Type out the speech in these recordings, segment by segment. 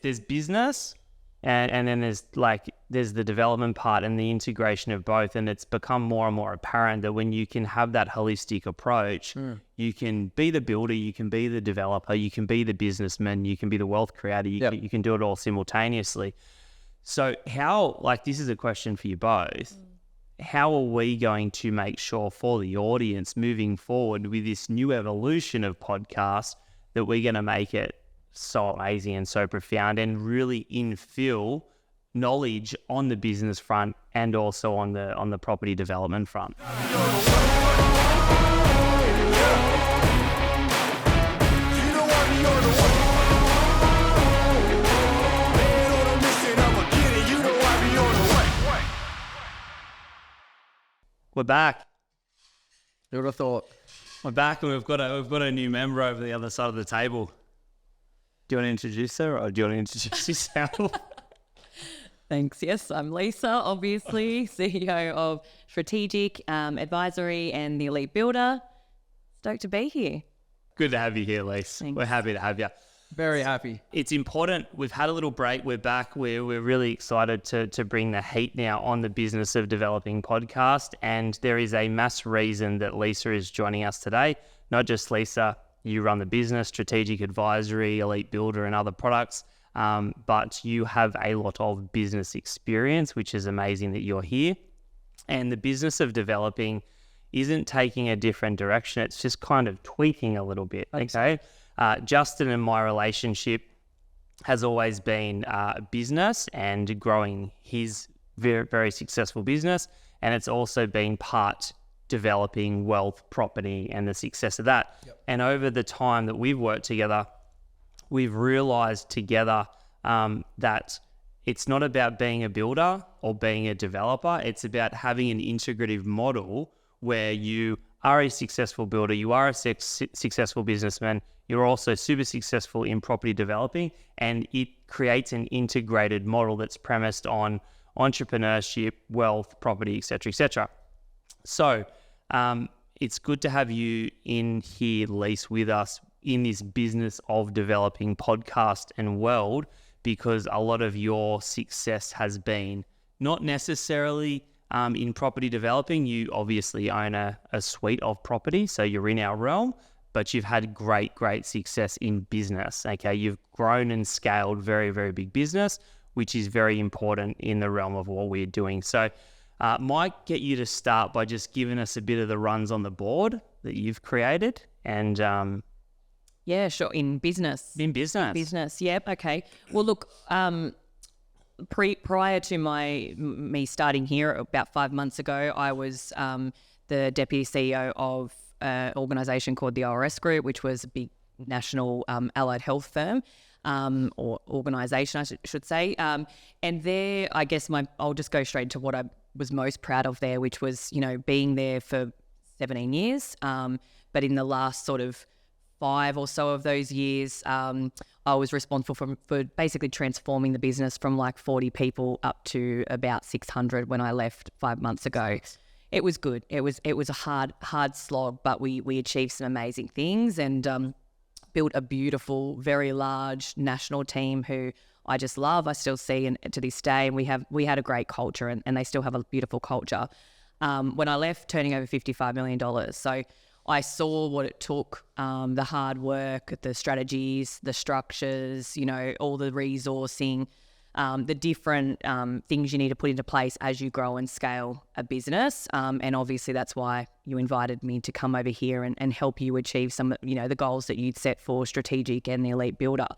There's business and then there's the development part and the integration of both. And it's become more and more apparent that when you can have that holistic approach, you can be the builder, you can be the developer, you can be the businessman, you can be the wealth creator, you can do it all simultaneously. So this is a question for you both. How are we going to make sure for the audience moving forward with this new evolution of podcasts that we're going to make it so amazing and so profound and really infill knowledge on the business front and also on the property development front? We're back. You would have thought. We're back, and we've got a new member over the other side of the table. Do you want to introduce her, or do you want to introduce yourself? Thanks. Yes, I'm Lisa, obviously, CEO of Strategic Advisory and the Elite Builder. Stoked to be here. Good to have you here, Lisa. Thanks. We're happy to have you. Very happy. It's important. We've had a little break. We're back. We're really excited to bring the heat now on the Business of Developing podcast. And there is a mass reason that Lisa is joining us today. Not just Lisa, you run the business, Strategic Advisory, Elite Builder and other products. But you have a lot of business experience, which is amazing that you're here. And the business of developing isn't taking a different direction. It's just kind of tweaking a little bit. Okay. Justin and my relationship has always been business and growing his very, very successful business. And it's also been part developing wealth, property, and the success of that. Yep. And over the time that we've worked together, we've realized together that it's not about being a builder or being a developer. It's about having an integrative model where you are a successful builder, you are a successful businessman, you're also super successful in property developing, and it creates an integrated model that's premised on entrepreneurship, wealth, property, etc., etc. So it's good to have you in here, Lise, with us in this Business of Developing podcast and world, because a lot of your success has been not necessarily in property developing. You obviously own a suite of property, so you're in our realm, but you've had great success in business. Okay, you've grown and scaled very, very big business, which is very important in the realm of what we're doing. So might get you to start by just giving us a bit of the runs on the board that you've created and Yeah, sure. In business. Business. Yep. Okay. Well, look, prior to me starting here about 5 months ago, I was the deputy CEO of an organisation called the ORS Group, which was a big national allied health firm or organisation, I should say. And there, I guess I'll just go straight to what I was most proud of there, which was, being there for 17 years. But in the last sort of 5 or so of those years, I was responsible for basically transforming the business from like 40 people up to about 600 when I left 5 months ago. It was good. It was a hard slog, but we achieved some amazing things and built a beautiful, very large national team who I just love. I still see and to this day, and we had a great culture and they still have a beautiful culture. When I left, turning over $55 million. So I saw what it took, the hard work, the strategies, the structures, all the resourcing, the different things you need to put into place as you grow and scale a business. And obviously that's why you invited me to come over here and help you achieve some, the goals that you'd set for Strategic and the Elite Builder.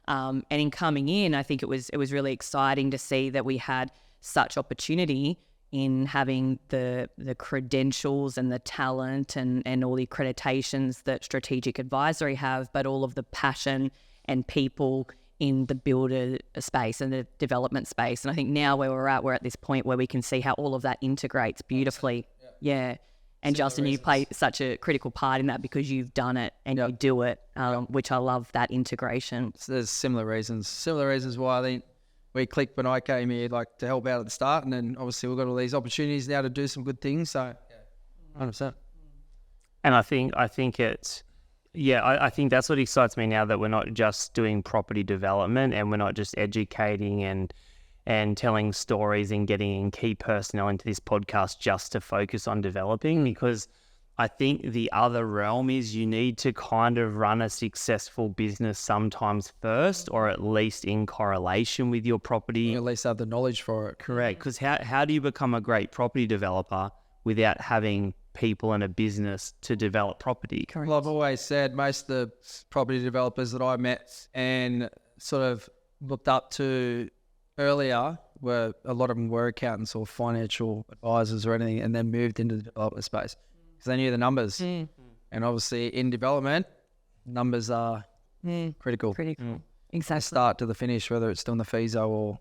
And in coming in, I think it was really exciting to see that we had such opportunity in having the credentials and the talent and all the accreditations that Strategic Advisory have, but all of the passion and people in the builder space and the development space. And I think now where we're at this point where we can see how all of that integrates beautifully. Yeah. And Similar Justin, reasons. you play such a critical part in that because you've done it and you do it, which I love that integration. So there's similar reasons why I think we clicked when I came here, like to help out at the start, and then obviously we've got all these opportunities now to do some good things. So, 100%. And I think it's Yeah, I think that's what excites me now, that we're not just doing property development and we're not just educating and telling stories and getting in key personnel into this podcast just to focus on developing, because I think the other realm is you need to kind of run a successful business sometimes first, or at least in correlation with your property. You at least have the knowledge for it. Correct. Because how do you become a great property developer without having people and a business to develop property? Correct. Well, I've always said most of the property developers that I met and sort of looked up to earlier were, a lot of them were accountants or financial advisors or anything, and then moved into the development space because they knew the numbers. And obviously in development, numbers are critical. Exactly. Start to the finish, whether it's doing the FISO or,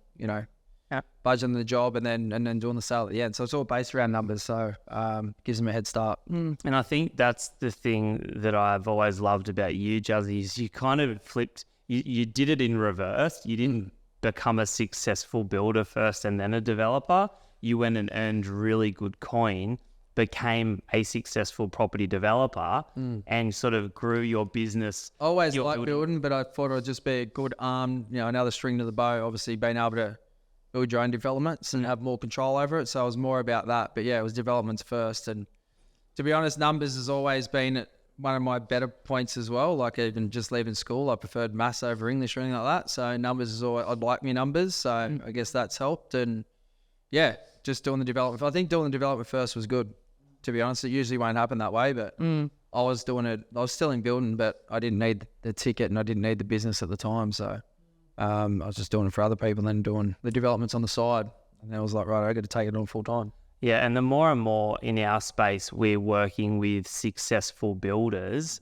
budgeting the job and then doing the sale at the end. So it's all based around numbers. So gives them a head start. And I think that's the thing that I've always loved about you, Juzzy, is you kind of flipped, you did it in reverse. You didn't become a successful builder first and then a developer. You went and earned really good coin, became a successful property developer, and sort of grew your business. Always liked building, but I thought it would just be a good arm, another string to the bow, obviously being able to build your own developments and have more control over it. So it was more about that. But yeah, it was developments first. And to be honest, numbers has always been one of my better points as well. Like even just leaving school, I preferred maths over English or anything like that. So numbers is always, I'd like me numbers. So I guess that's helped. And yeah, just doing the development. I think doing the development first was good, to be honest. It usually won't happen that way, but I was doing it. I was still in building, but I didn't need the ticket and I didn't need the business at the time. So I was just doing it for other people and then doing the developments on the side. And then I was like, right, I got to take it on full time. Yeah, and the more and more in our space we're working with successful builders,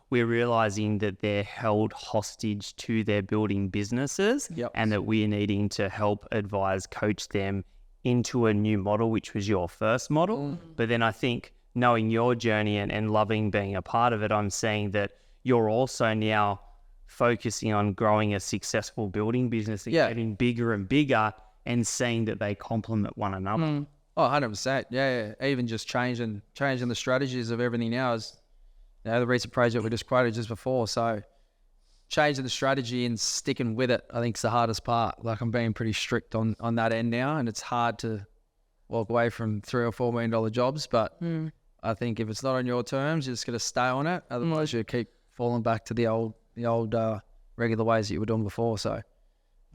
we're realizing that they're held hostage to their building businesses, and that we're needing to help advise, coach them into a new model, which was your first model. But then I think knowing your journey and loving being a part of it, I'm seeing that you're also now focusing on growing a successful building business and getting bigger and bigger, and seeing that they complement one another. Oh, 100%. Yeah. Even just changing the strategies of everything now is, the recent project we just quoted just before. So changing the strategy and sticking with it, I think is the hardest part. Like I'm being pretty strict on that end now, and it's hard to walk away from $3 or $4 million jobs. But I think if it's not on your terms, you're just going to stay on it. Otherwise you keep falling back to the old regular ways that you were doing before. So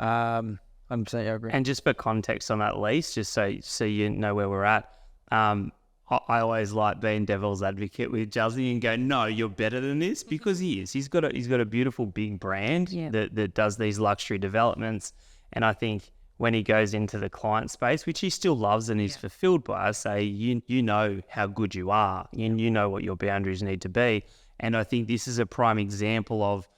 100% agree. And just for context on that lease, just so you know where we're at, I always like being devil's advocate with Juzzy and go, no, you're better than this, because he is. He's got a beautiful big brand that does these luxury developments. And I think when he goes into the client space, which he still loves and is fulfilled by, I say, you know how good you are, and you know what your boundaries need to be. And I think this is a prime example of,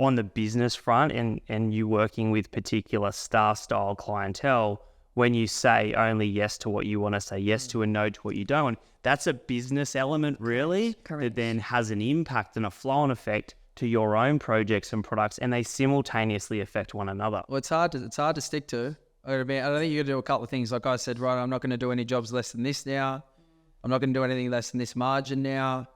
on the business front and you working with particular star style clientele, when you say only yes to what you want to say yes to and no to what you don't, that's a business element really. Correct. That then has an impact and a flow-on effect to your own projects and products, and they simultaneously affect one another. Well, it's hard to stick to. I think you got to do a couple of things. Like I said, right, I'm not going to do any jobs less than this now. I'm not going to do anything less than this margin now.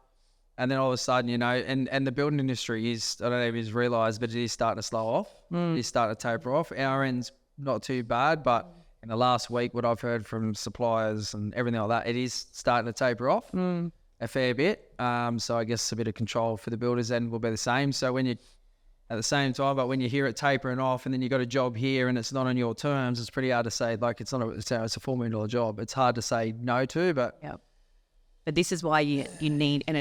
And then all of a sudden, and the building industry is, I don't know if you've realised, but it is starting to slow off. It is starting to taper off. Our end's not too bad, but in the last week, what I've heard from suppliers and everything like that, it is starting to taper off a fair bit. So I guess a bit of control for the builders end will be the same. So when you, at the same time, but when you hear it tapering off and then you got a job here and it's not on your terms, it's pretty hard to say, like it's a $4 million job. It's hard to say no to, but... Yep. But this is why you need, and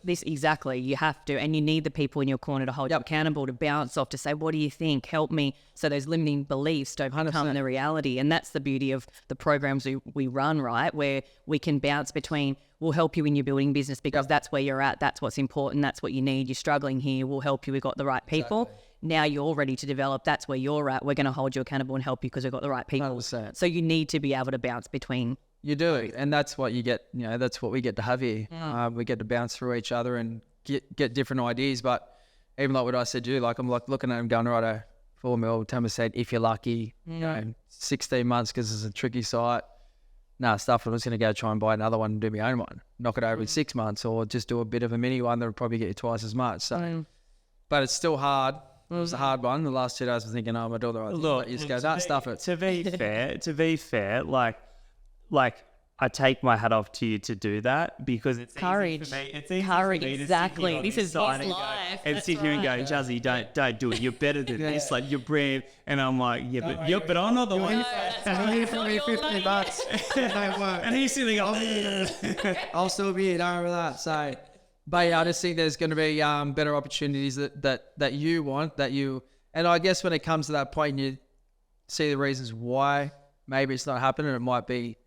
this exactly, you have to, and you need the people in your corner to hold you accountable, to bounce off, to say, what do you think? Help me. So those limiting beliefs don't 100%. become the reality. And that's the beauty of the programs we run, right? Where we can bounce between, we'll help you in your building business because that's where you're at. That's what's important. That's what you need. You're struggling here. We'll help you. We've got the right people. Exactly. Now you're ready to develop. That's where you're at. We're going to hold you accountable and help you because we've got the right people. 100%. You need to be able to bounce between. You do, and that's what you get. That's what we get to have here. We get to bounce through each other and get different ideas. But even like what I said to you, like I'm like looking at him going, right, $4 million, 10%, if you're lucky, 16 months because it's a tricky site. stuff. I'm just going to go try and buy another one and do my own one. Knock it over in 6 months, or just do a bit of a mini one that'll probably get you twice as much. So, but it's still hard. It was a hard one. The last 2 days I was thinking, I'm doing the right thing. But you just go, stuff it. To be fair, like I take my hat off to you to do that, because it's Courage. Easy for me. It's easy Courage, for me exactly. To This is his life. and sit here and go, Juzzy, don't do it. You're better than this. Like, you're brave. And I'm like, but I'm not the one. I'm here for me $50. And he's sitting going, I'll still be here, don't worry about that. So, but yeah, I just think there's going to be better opportunities that you want, and I guess when it comes to that point, you see the reasons why maybe it's not happening. It might be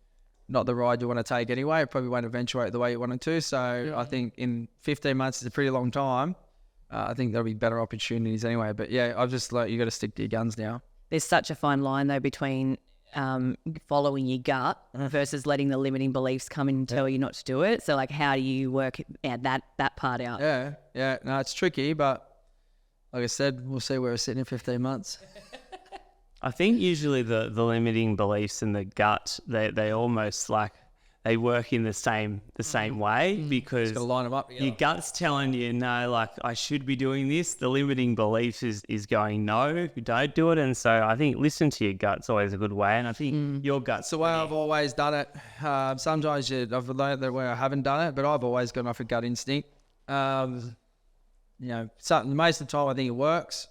not the ride you want to take anyway. It probably won't eventuate the way you want it to. So I think in 15 months is a pretty long time. I think there'll be better opportunities anyway. But yeah, I've just you got to stick to your guns now. There's such a fine line though between following your gut versus letting the limiting beliefs come in and tell you not to do it. So like, how do you work that part out? Yeah. No, it's tricky, but like I said, we'll see where we're sitting in 15 months. I think usually the limiting beliefs and the gut, they almost like they work in the same way, because Got to line them up together. your gut's telling you, no, like, I should be doing this. The limiting beliefs is going, no, don't do it. And so I think listen to your gut's always a good way. And I think your gut's It's the way I've always done it. Sometimes I've learned the way I haven't done it, but I've always gone off a gut instinct. Most of the time I think it works.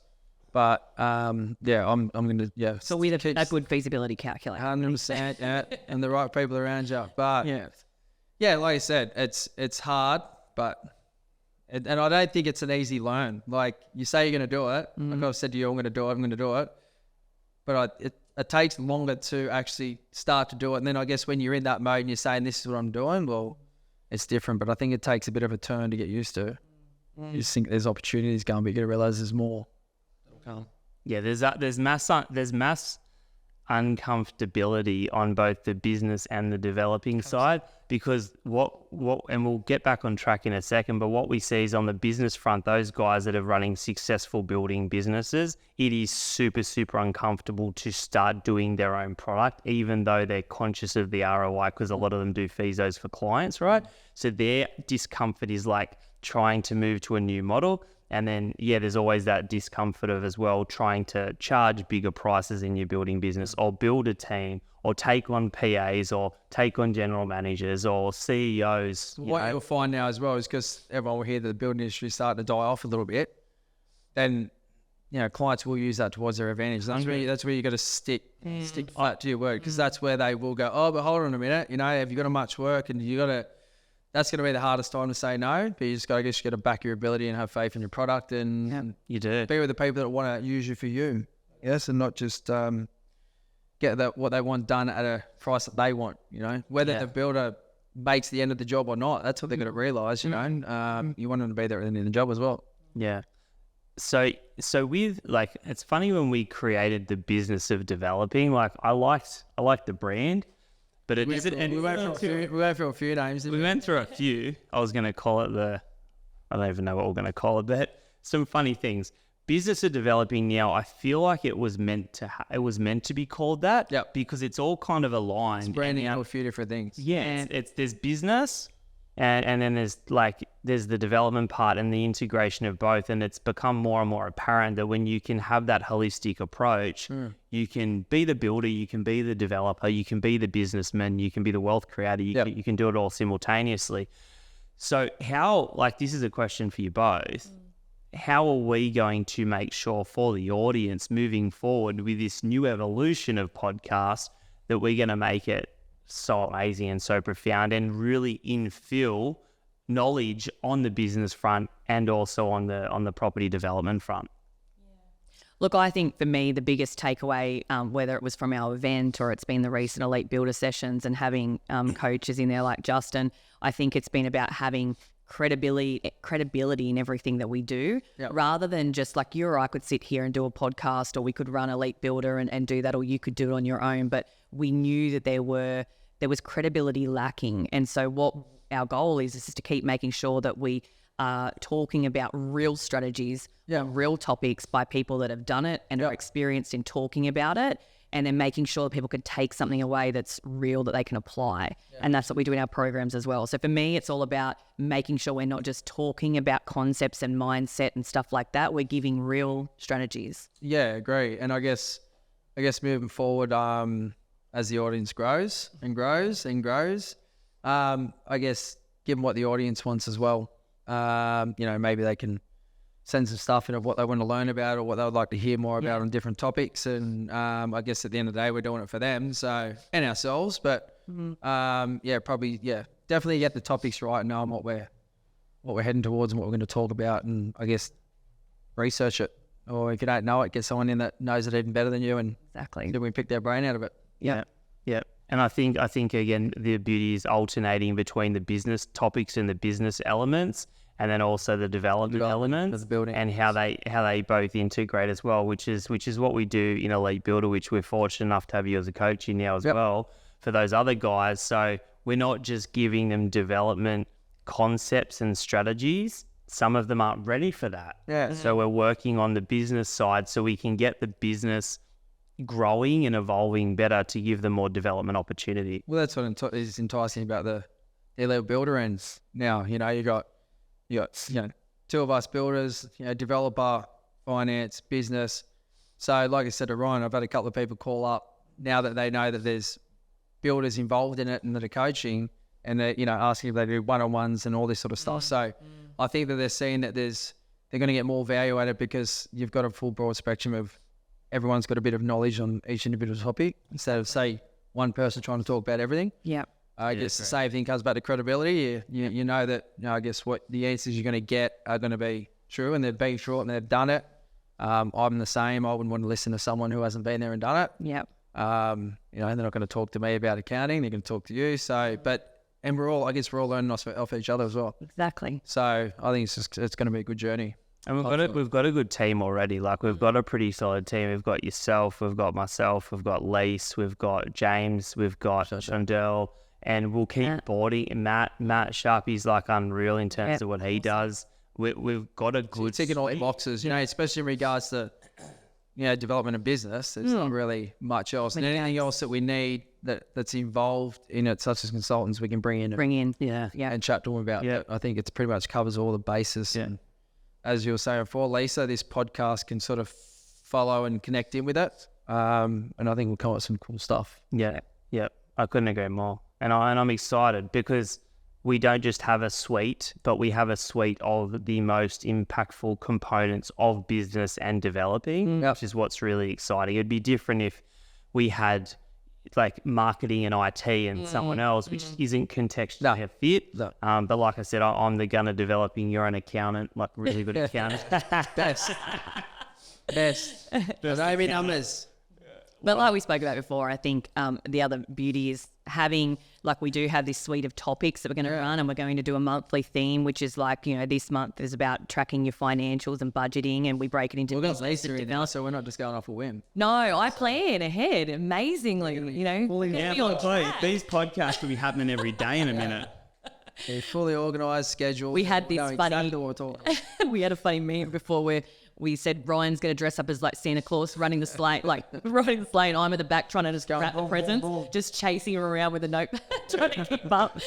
But I'm going to So with a good feasibility calculator. 100%, and the right people around you. But like I said, it's hard, but and I don't think it's an easy learn. Like, you say you're going to do it. Like I've said to you, I'm going to do it. But it takes longer to actually start to do it. And then I guess when you're in that mode and you're saying this is what I'm doing, well, it's different. But I think it takes a bit of a turn to get used to. You just think there's opportunities going, but you got to realize there's more. Yeah, there's mass uncomfortability on both the business and the developing side, because what and we'll get back on track in a second, but what we see is on the business front, those guys that are running successful building businesses, it is super, super uncomfortable to start doing their own product, even though they're conscious of the ROI, because a lot of them do feesos for clients, right? So their discomfort is like trying to move to a new model. And then, there's always that discomfort of as well trying to charge bigger prices in your building business, or build a team, or take on PAs, or take on general managers or CEOs. You'll find now as well is because everyone will hear that the building industry is starting to die off a little bit, then clients will use that towards their advantage. That's where you got to stick flat to your word, because that's where they will go, oh, but hold on a minute, have you got much work, and that's going to be the hardest time to say no, but you got to back your ability and have faith in your product, and you do be with the people that want to use you for you. Yes. And not just get what they want done at a price that they want, whether the builder makes the end of the job or not. That's what they're going to realize, you want them to be there at the end of the job as well. Yeah. So with, like, it's funny, when we created the business of developing, like, I liked the brand. But we went through a few names. We went through a few. I was going to call it I don't even know what we're going to call it, but some funny things. Business of developing now, I feel like it was meant to be called that. Yep. Because it's all kind of aligned. It's branding out a few different things. Yeah. There's business, and then there's the development part and the integration of both. And it's become more and more apparent that when you can have that holistic approach, you can be the builder, you can be the developer, you can be the businessman, you can be the wealth creator, you can do it all simultaneously. So this is a question for you both. How are we going to make sure for the audience moving forward with this new evolution of podcasts that we're going to make it so amazing and so profound, and really infill knowledge on the business front and also on the property development front? Look, I think for me, the biggest takeaway, whether it was from our event or it's been the recent Elite Builder sessions and having coaches in there like Justin, I think it's been about having credibility in everything that we do, rather than just like you or I could sit here and do a podcast, or we could run Elite Builder and do that, or you could do it on your own. But we knew that there was credibility lacking. And so what our goal is to keep making sure that we are talking about real strategies, real topics by people that have done it and are experienced in talking about it. and then making sure that people can take something away that's real that they can apply. And that's what we do in our programs as well. So for me, it's all about making sure we're not just talking about concepts and mindset and stuff like that. We're giving real strategies. Yeah, great. And I guess moving forward, as the audience grows and grows and grows, I guess given what the audience wants as well, maybe they can send some stuff in of what they want to learn about or what they would like to hear more about on different topics. And I guess at the end of the day, we're doing it for them, and ourselves. But definitely get the topics right and know what we're heading towards and what we're going to talk about, and I guess research it. Or if you don't know it, get someone in that knows it even better than you, and Exactly. then we pick their brain out of it. Yeah. And I think again, the beauty is alternating between the business topics and the business elements, and then also the development elements of the building, and how they both integrate as well, which is what we do in Elite Builder, which we're fortunate enough to have you as a coach in now as well for those other guys. So we're not just giving them development concepts and strategies. Some of them aren't ready for that. Yeah. So we're working on the business side so we can get the business growing and evolving better to give them more development opportunity. Well, that's what is enticing about the Elite Builder ends. Now, you got two of us builders, developer, finance, business. So like I said to Ryan, I've had a couple of people call up now that they know that there's builders involved in it and that are coaching, and they're, asking if they do one-on-ones and all this sort of stuff. So I think that they're seeing that they're going to get more value at it because you've got a full broad spectrum of everyone's got a bit of knowledge on each individual topic instead of, say, one person trying to talk about everything. Yeah. I guess the same thing comes back to credibility. You know that, I guess what the answers you're going to get are going to be true, and they've been through it and they've done it. I'm the same. I wouldn't want to listen to someone who hasn't been there and done it. Yeah. And they're not going to talk to me about accounting. They're going to talk to you. So, and we're all learning off each other as well. Exactly. So I think it's going to be a good journey. And we've got a good team already. Like we've got a pretty solid team. We've got yourself, we've got myself, we've got Lise, we've got James, we've got Chandel, and we'll keep boarding. Matt Sharpie's like unreal in terms of what he does. We've got a good ticking all the boxes, especially in regards to development of business. There's not really much else, and anything else that we need that's involved in it, such as consultants, we can bring in and chat to them about. Yeah, I think it pretty much covers all the bases. Yeah. And as you were saying before, Lisa, this podcast can sort of follow and connect in with it, and I think we'll come up with some cool stuff. Yeah, I couldn't agree more, and I'm excited because we don't just have a suite, but we have a suite of the most impactful components of business and developing, which is what's really exciting. It'd be different if we had like marketing and IT and someone else, which isn't contextually a fit. No. But like I said, I'm the gunner developing. You're an accountant, like really good accountant. Best. Maybe numbers. But like we spoke about before, I think the other beauty is having, like we do have this suite of topics that we're going to run, and we're going to do a monthly theme, which is like, this month is about tracking your financials and budgeting, and we break it into... We've got Lisa in now, so we're not just going off a whim. No, I plan ahead amazingly, These podcasts will be happening every day in a minute. Yeah, fully organised schedule. We had this funny... Exactly what we're talking about. We had a funny meme before where we said Ryan's going to dress up as like Santa Claus running the sleigh, and I'm at the back trying to just wrap the presents, just chasing him around with a notepad trying to keep up.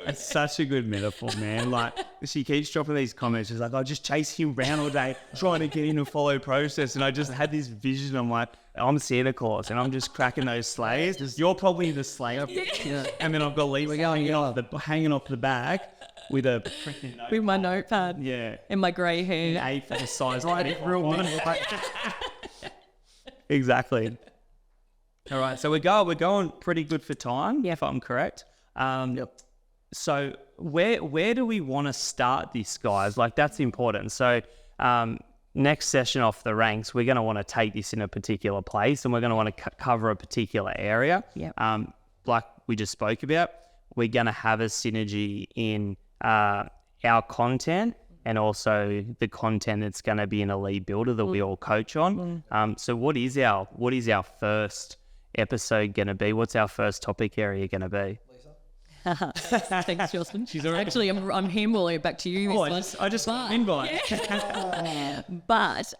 It's such a good metaphor, man. Like, she keeps dropping these comments. She's like, I'll just chase him around all day trying to get in and follow process. And I just had this vision. I'm like, I'm Santa Claus and I'm just cracking those sleighs. You're probably the sleigh. And then I've got Lee hanging off the back. With a freaking notepad. With my notepad. Yeah. And my grey hair. A for the size. Exactly. All right. So we're going pretty good for time, if I'm correct. So where do we want to start this, guys? Like, that's important. So next session off the ranks, we're going to want to take this in a particular place, and we're going to want to cover a particular area. Yeah. Like we just spoke about, we're going to have a synergy in our content and also the content that's going to be in Elite Builder that we all coach on. So what is our first episode going to be? What's our first topic area going to be? Thanks, Justin. Actually, I'm handballing it back to you. Oh, this I just got an invite. But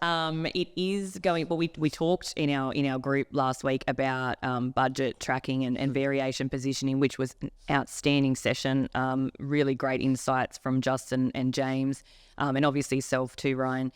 it is going. Well, we talked in our group last week about budget tracking and variation positioning, which was an outstanding session. Really great insights from Justin and James, and obviously self too, Ryan.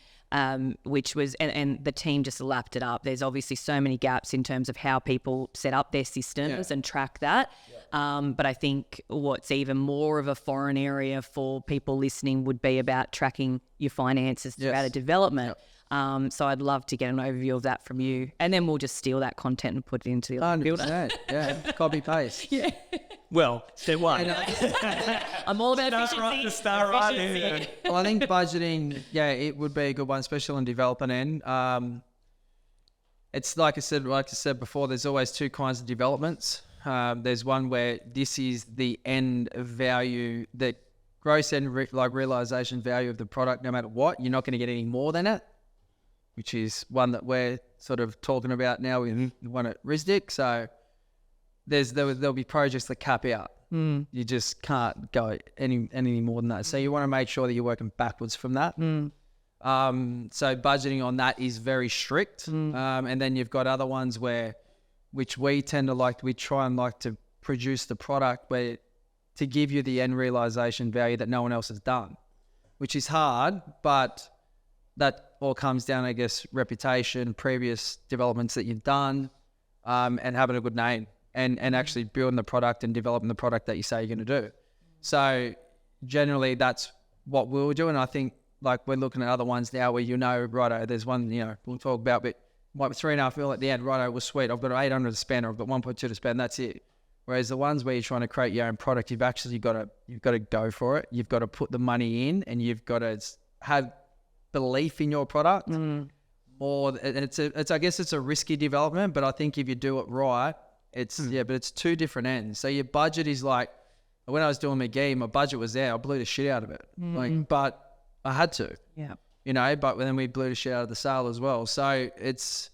Which was, and the team just lapped it up. There's obviously so many gaps in terms of how people set up their systems and track that. But I think what's even more of a foreign area for people listening would be about tracking your finances throughout a development. So I'd love to get an overview of that from you. And then we'll just steal that content and put it into the builder. 100%. Yeah, copy paste. Yeah. Well, step one. I'm all about efficiency. Start right here. Well, I think budgeting, it would be a good one, especially on development end. It's like I said before, there's always two kinds of developments. There's one where this is the end value, the gross end realization value of the product, no matter what. You're not going to get any more than it, which is one that we're sort of talking about now with one at Risdick. So there'll be projects that cap out. You just can't go any more than that. So you want to make sure that you're working backwards from that. So budgeting on that is very strict. And then you've got other ones which we tend to like, we try and like to produce the product where to give you the end realization value that no one else has done, which is hard, but that all comes down, I guess, reputation, previous developments that you've done, and having a good name. And actually building the product and developing the product that you say you're going to do. So generally that's what we'll do. And I think like we're looking at other ones now where, righto, there's one, we'll talk about, but like 3.5 mil at the end, righto, was sweet. I've got 800 to spend, or I've got 1.2 to spend. That's it. Whereas the ones where you're trying to create your own product, you've got to go for it. You've got to put the money in, and you've got to have belief in your product more. And I guess it's a risky development, but I think if you do it right, but it's two different ends. So your budget is like, when I was doing McGee, my budget was there. I blew the shit out of it. But I had to. Yeah. But then we blew the shit out of the sale as well. So it's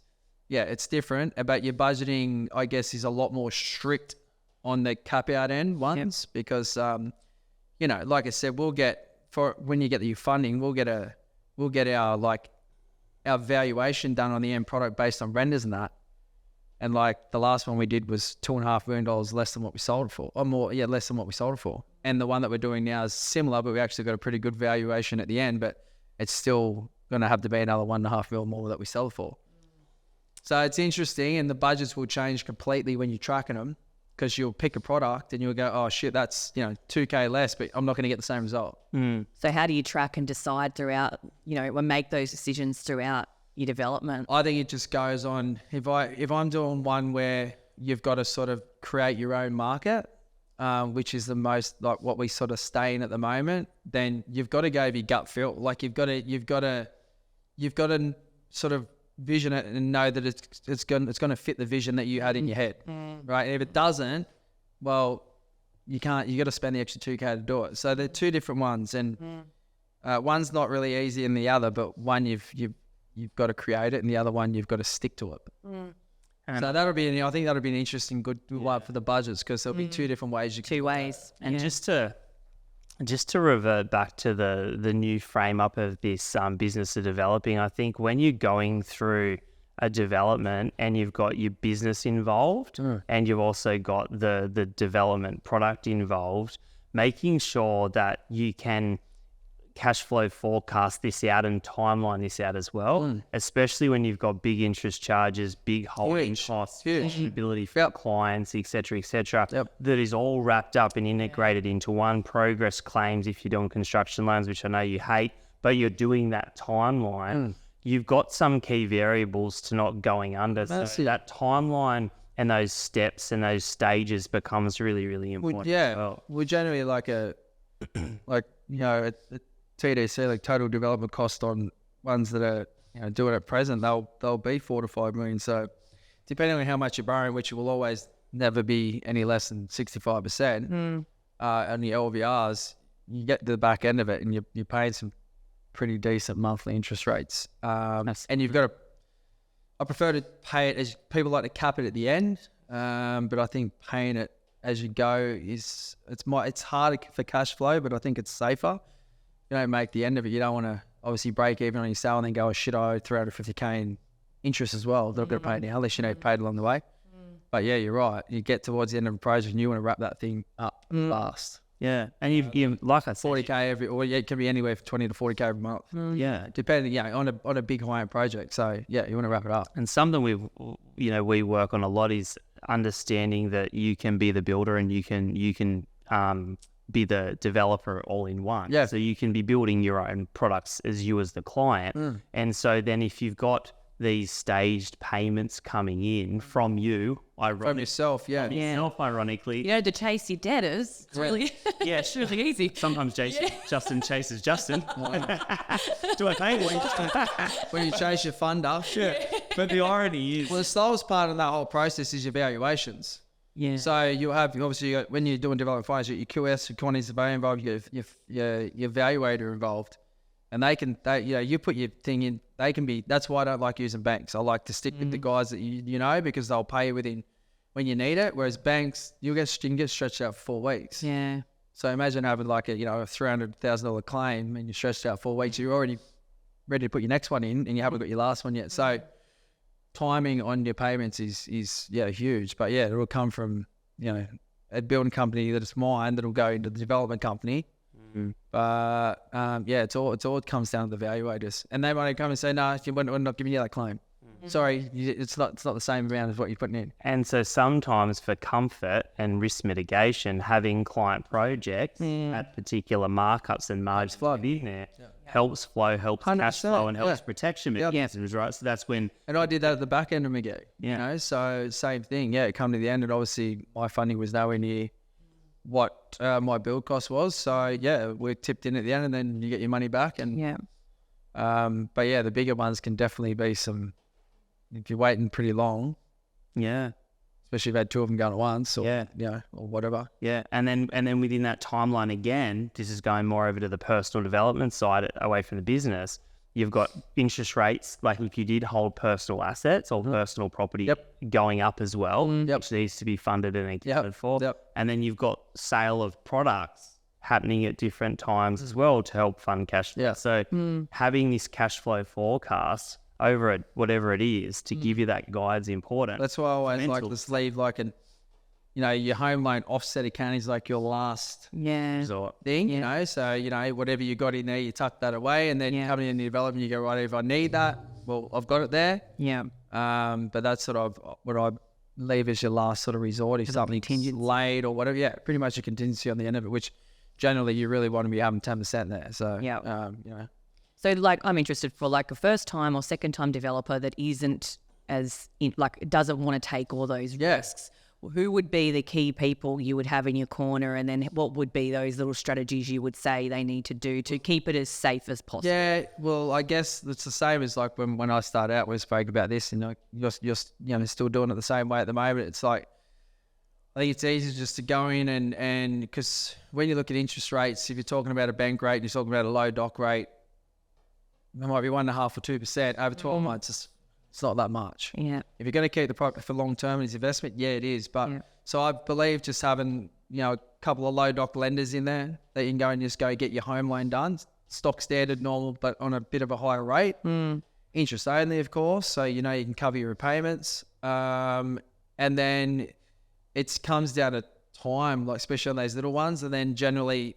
different. But your budgeting, I guess, is a lot more strict on the cap out end ones because, like I said, when you get your funding, we'll get our valuation done on the end product based on renders and that. And like the last one we did was $2.5 million less than what we sold it for, or more, less than what we sold it for. And the one that we're doing now is similar, but we actually got a pretty good valuation at the end, but it's still going to have to be another $1.5 million more that we sell it for. So it's interesting, and the budgets will change completely when you're tracking them, because you'll pick a product and you'll go, oh shit, that's $2K less, but I'm not going to get the same result. So how do you track and decide throughout, and make those decisions throughout your development? I think it just goes on. If I'm doing one where you've got to sort of create your own market, which is the most like what we sort of stay in at the moment, then you've got to go with your gut feel. Like you've got to sort of vision it and know that it's going to fit the vision that you had in your head, right? And if it doesn't, well, you got to spend the extra $2K to do it. So they're two different ones, and one's not really easy than the other, but one you've got to create it, and the other one you've got to stick to it. So I think that'll be an interesting good one for the budgets, because there'll be two different ways you can two ways. And just to revert back to the new frame up of this business of developing, I think when you're going through a development and you've got your business involved and you've also got the development product involved, making sure that you can cash flow forecast this out and timeline this out as well, especially when you've got big interest charges, big holding costs, ability for clients, etc., that is all wrapped up and integrated into one. Progress claims if you're doing construction loans, which I know you hate, but you're doing that timeline. You've got some key variables to not going under. So that timeline and those steps and those stages becomes really, really important. We're generally like a TDC, like total development cost on ones that are doing at present, they'll be $4 to $5 million. So depending on how much you're borrowing, which will always never be any less than 65% on the LVRs, you get to the back end of it and you're paying some pretty decent monthly interest rates. And you've got to, I prefer to pay it as people like to cap it at the end, but I think paying it as you go it's harder for cash flow, but I think it's safer. You don't make the end of it. You don't want to obviously break even on your sale and then go, oh shit, I owe 350K in interest as well. They're going to pay it now, unless you know you've paid along the way. But yeah, you're right. You get towards the end of the project and you want to wrap that thing up fast. Yeah, and you like I said, 40K or it can be anywhere from 20 to 40K every month. Yeah, Depending, on a big high-end project. So yeah, you want to wrap it up. and something we work on a lot is understanding that you can be the builder and you can be the developer all in one. Yeah. So you can be building your own products as you as the client. And so then if you've got these staged payments coming in from you, From yourself, yeah. ironically. You know, to chase your debtors, it's really, Yeah, it's really easy. sometimes Justin chases Justin. Do I pay him? When you chase your funder. But the irony is, Well, the slowest part of that whole process is your valuations. Yeah. So you have, obviously, when you're doing development finance, you got your QS, your quantity surveyor involved, you got your valuator involved. And you put your thing in, that's why I don't like using banks. I like to stick with the guys that you know, because they'll pay you within when you need it. Whereas banks, you can get stretched out for 4 weeks. Yeah. So imagine having like a $300,000 claim and you're stretched out 4 weeks. You're already ready to put your next one in and you haven't got your last one yet. So timing on your payments is huge. But yeah, it'll come from, a building company that is mine that'll go into the development company. But it all comes down to the valuators, and they might come and say, "No, we're not giving you that claim. Sorry, it's not the same amount as what you're putting in." and so sometimes for comfort and risk mitigation, having client projects at particular markups and margins in there helps flow, helps cash 100%, flow, and helps protection mechanisms, right? So that's when. And I did that at the back end of my gig. Yeah. So same thing. Yeah, it come to the end, and obviously my funding was nowhere near what my build cost was. So yeah, we're tipped in at the end, and then you get your money back. And Yeah. but yeah, the bigger ones can definitely be some. If you're waiting pretty long, Yeah. especially if you've had two of them going at once, or Yeah. or whatever. Yeah, and then within that timeline again, this is going more over to the personal development side, away from the business. You've got interest rates, like if you did hold personal assets or personal property going up as well, which needs to be funded and accounted for. And then you've got sale of products happening at different times as well to help fund cash flow. Yeah. So having this cash flow forecast over it, whatever it is, to give you that guide is important. That's why I always like to leave like your home loan offset account is like your last Resort. thing, So, whatever you got in there, you tuck that away, and then you come in the development, you go, right, if I need that, well, I've got it there. Yeah. But that's sort of what I leave as your last sort of resort if something's late or whatever. Yeah, pretty much a contingency on the end of it, which generally you really want to be having 10% there. So, So like, I'm interested for like a first time or second time developer that isn't doesn't want to take all those risks. Who would be the key people you would have in your corner, and then what would be those little strategies you would say they need to do to keep it as safe as possible? Yeah, well, I guess it's the same as like when I started out, we spoke about this, and you're still doing it the same way at the moment. It's like, I think it's easy just to go in and because when you look at interest rates, if you're talking about a bank rate and you're talking about a low doc rate, it might be 1.5 or 2% over 12 months. It's not that much. Yeah. If you're going to keep the property for long term as investment, it is. But so I believe just having a couple of low doc lenders in there that you can go and just go get your home loan done, stock standard, normal, but on a bit of a higher rate, interest only, of course. So you can cover your repayments, and then it comes down to time, like especially on those little ones. And then generally,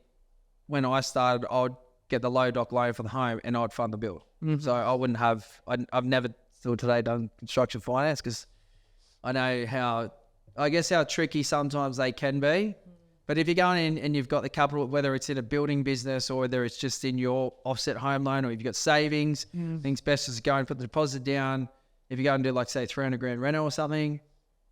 when I started, I'd get the low doc loan for the home, and I'd fund the build. So I wouldn't have. I've never still today done construction finance because I know how tricky sometimes they can be. But if you're going in and you've got the capital, whether it's in a building business or whether it's just in your offset home loan, or if you've got savings, I think it's best just go and put the deposit down. If you go and do like say $300,000 rental or something,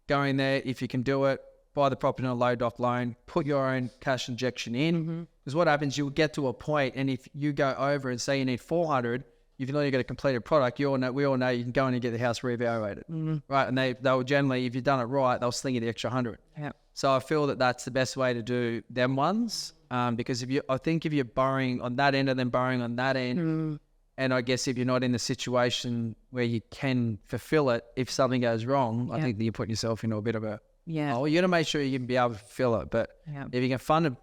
go in there if you can do it, buy the property on a low doc loan, put your own cash injection in. Because what happens, you'll get to a point, and if you go over and say you need 400, if you've only got a completed product, we all know you can go in and get the house reevaluated, right? And they'll generally, if you've done it right, they'll sling you the extra 100. Yeah. So I feel that that's the best way to do them ones, because if you're borrowing on that end and then borrowing on that end, and I guess if you're not in the situation where you can fulfill it, if something goes wrong, I think that you're putting yourself into a bit of a Yeah. Oh, you got to make sure you can be able to fill it. But Yeah. if you can fund it,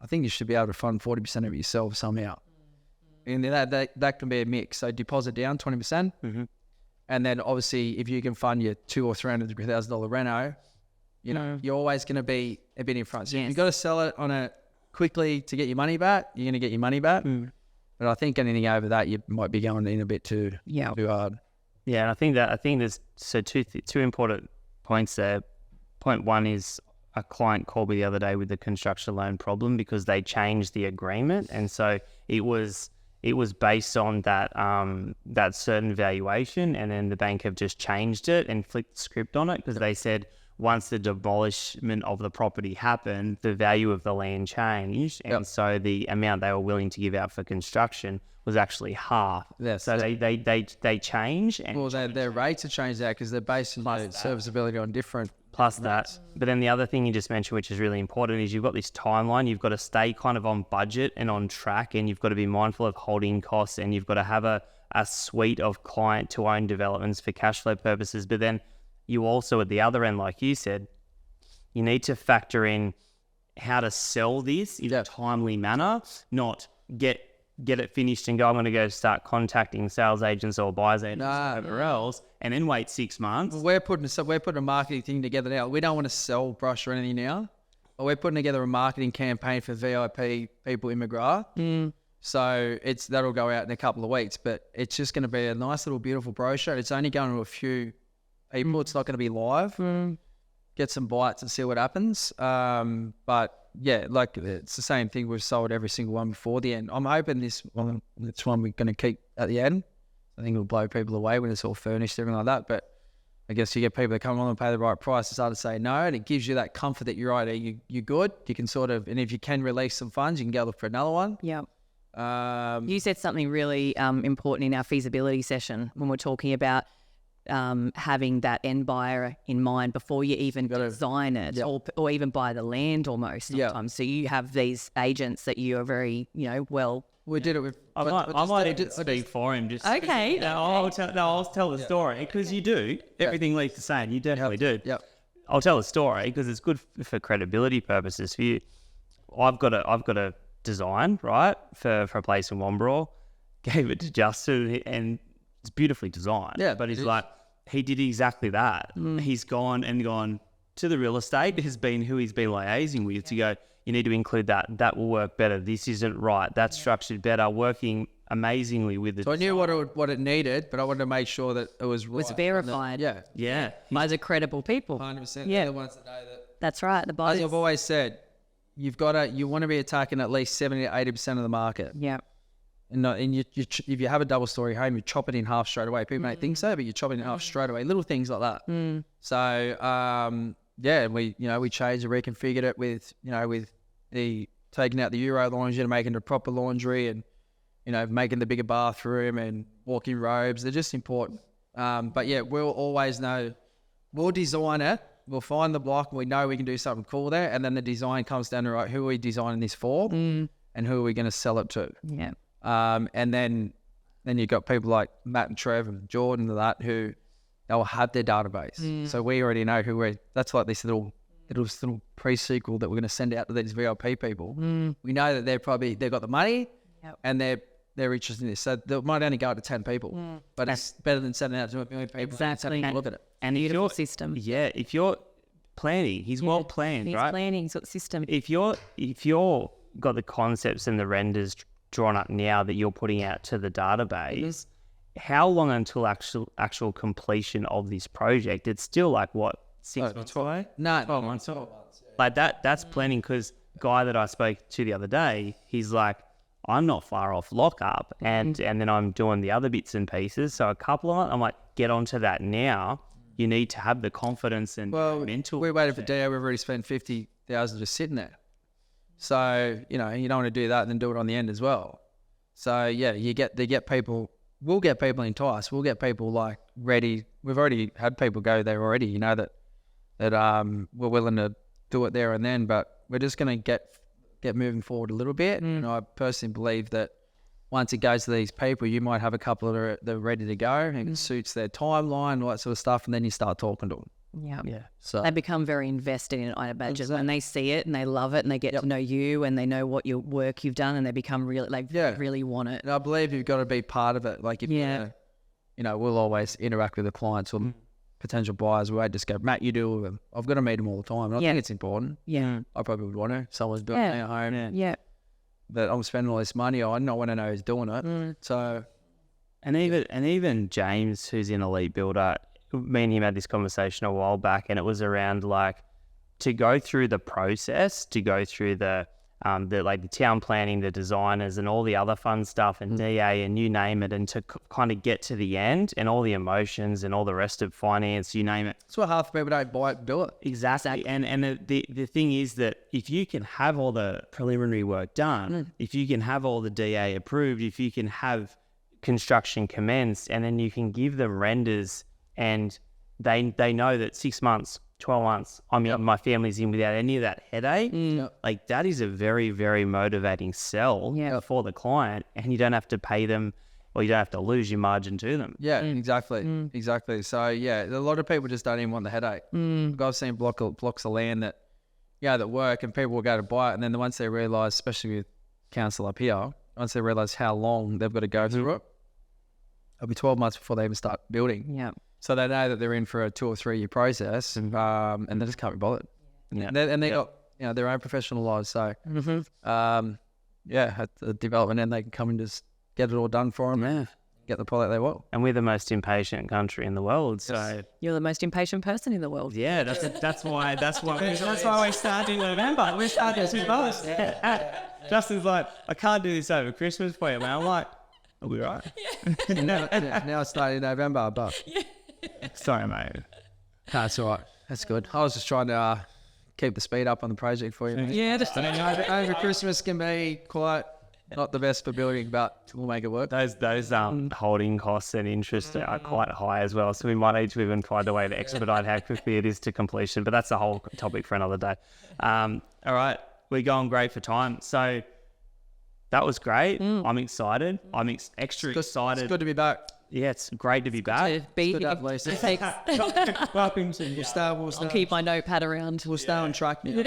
I think you should be able to fund 40% of it yourself somehow. And that can be a mix. So deposit down 20%. And then obviously if you can fund your $200,000 or $300,000 reno, you know, you're always going to be a bit in front. So you've got to sell it on a quickly to get your money back. You're going to get your money back. But I think anything over that, you might be going in a bit too hard. Yeah, and I think there's two important points there. Point one is a client called me the other day with the construction loan problem because they changed the agreement, and so it was based on that that certain valuation, and then the bank have just changed it and flicked the script on it because they said once the demolishment of the property happened, the value of the land changed, and so the amount they were willing to give out for construction was actually half. Yes. So they change. And well, their rates have changed that because they're based on serviceability on different. Plus that. But then the other thing you just mentioned, which is really important, is you've got this timeline. You've got to stay kind of on budget and on track, and you've got to be mindful of holding costs, and you've got to have a suite of client to own developments for cash flow purposes. But then you also, at the other end, like you said, you need to factor in how to sell this in a timely manner, not get it finished and go, I'm going to go start contacting sales agents or buyers agents or whatever else, and then wait 6 months. Well, we're putting a marketing thing together now. We don't want to sell brush or anything now, but we're putting together a marketing campaign for VIP people in McGrath. So that'll go out in a couple of weeks, but it's just going to be a nice little beautiful brochure. It's only going to a few people. It's not going to be live. Get some bites and see what happens. But yeah, like it's the same thing. We've sold every single one before the end. I'm hoping this one we're going to keep at the end. I think it'll blow people away when it's all furnished, everything like that. But I guess you get people that come on and pay the right price to start to say no, and it gives you that comfort that you're right, you're good. You can sort of, and if you can release some funds, you can go look for another one. Yeah. You said something really important in our feasibility session when we're talking about having that end buyer in mind before you even design it or even buy the land almost sometimes. So you have these agents that you are very, we did it with. I might even speak for him. Just okay. I'll tell the story because you do everything Lisa's saying. You definitely do. Yep. I'll tell the story because it's good for credibility purposes for you. I've got a design right for a place in Wombrall. Gave it to Justin and it's beautifully designed. Yeah, but he did exactly that. He's gone to the real estate. Has been who he's been liaising with to go, you need to include that. That will work better. This isn't right. That's structured better. Working amazingly with it. So I knew what it needed, but I wanted to make sure that it was right. Was verified. Yeah. By the credible people. 100%. Yeah. They're the ones that know that. That's right. The buyers. As I've always said, you want to be attacking at least 70 to 80% of the market. Yeah. And if you have a double story home, you chop it in half straight away. People don't think so, but you chop it in half straight away. Little things like that. So we changed and reconfigured it with the taking out the Euro laundry and making it a proper laundry, and making the bigger bathroom and walk-in robes. They're just important. But yeah, we'll always know. We'll design it. We'll find the block, and we know we can do something cool there. And then the design comes down to right, who are we designing this for, and who are we going to sell it to? Yeah. And then you've got people like Matt and Trev and Jordan and that who they'll have their database. So we already know that's like this little pre-sequel that we're going to send out to these VIP people. We know that they've got the money and they're interested in this. So they might only go to 10 people, but it's better than sending out to 1 million people. Exactly. And look at it. And beautiful system. Yeah. If you're planning, he's well planned, right? He's planning system. If you're got the concepts and the renders drawn up now that you're putting out to the database, how long until actual completion of this project? It's still like what, 6 months away? No, 12 months away. Like that's planning, because guy that I spoke to the other day, he's like, I'm not far off lockup, and then I'm doing the other bits and pieces. So a couple of months, I'm like, get onto that now. You need to have the confidence and mental. We're waiting for DO. We've already spent 50,000 just sitting there. So you don't want to do that and then do it on the end as well. So yeah, they get people. We'll get people enticed. We'll get people like ready. We've already had people go there already. That we're willing to do it there and then. But we're just going to get moving forward a little bit. And I personally believe that once it goes to these people, you might have a couple that are ready to go and it suits their timeline, all that sort of stuff, and then you start talking to them. Yeah. So They become very invested in it, I imagine. Exactly. When they see it and they love it and they get to know you and they know what your work you've done and they become really, like, really want it. and I believe you've got to be part of it. Like, if we'll always interact with the clients or potential buyers. We won't just go, Matt, you do them. I've got to meet them all the time. And I think it's important. Yeah. I probably would want to. Someone's building me at home. Yeah. That I'm spending all this money on. I want to know who's doing it. So, And even James, who's in Elite Builder, me and him had this conversation a while back, and it was around like to go through the process, to go through the town planning, the designers, and all the other fun stuff, and DA, and you name it, and to kind of get to the end, and all the emotions and all the rest of finance, you name it. that's why half the people don't buy it and do it. Exactly. And the thing is that if you can have all the preliminary work done, if you can have all the DA approved, if you can have construction commenced, and then you can give them renders, and they know that 6 months, 12 months, my family's in without any of that headache. Like, that is a very, very motivating sell for the client, and you don't have to pay them, or you don't have to lose your margin to them. Yeah, exactly. So, yeah, a lot of people just don't even want the headache. Like, I've seen blocks of land that work, and people will go to buy it, and then once they realise, especially with council up here, once they realise how long they've got to go through it, it'll be 12 months before they even start building. Yeah. So they know that they're in for a 2 or 3 year process, and they just can't be bothered. And they got their own professional lives. So at the development end, they can come and just get it all done for them. Get the product they want. And we're the most impatient country in the world. So You're the most impatient person in the world. yeah, that's why we started in November. We're starting as fast. Justin's like, I can't do this over Christmas for you, man. I'm like, are we right? Now it's starting in November, but Sorry, mate. that's all right. That's good. I was just trying to keep the speed up on the project for you. Yeah, just Over Christmas can be quite not the best for building, but we'll make it work. Those holding costs and interest are quite high as well. So we might need to even find a way to expedite how quickly it is to completion. But that's a whole topic for another day. All right, we're going great for time. So that was great. I'm excited. I'm extra excited. It's good to be back. Yeah, it's great to be back. Good to have Lisa. Welcome to I'll keep my notepad around. We'll stay on track now.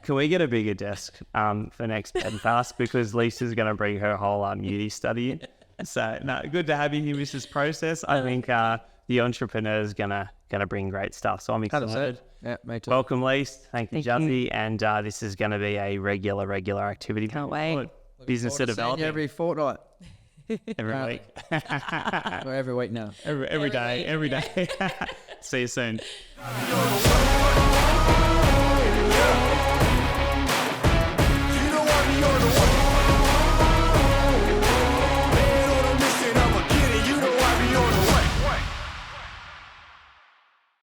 Can we get a bigger desk for next podcast, because Lisa's going to bring her whole Uni study in. So no, good to have you here with this process. I think the entrepreneur's gonna bring great stuff. So I'm excited. Yeah, me too. Welcome, Lisa. Thank you, Juzzy. And this is going to be a regular activity. Can't wait. Business to develop every fortnight. every week. Or every week now. every day. See you soon.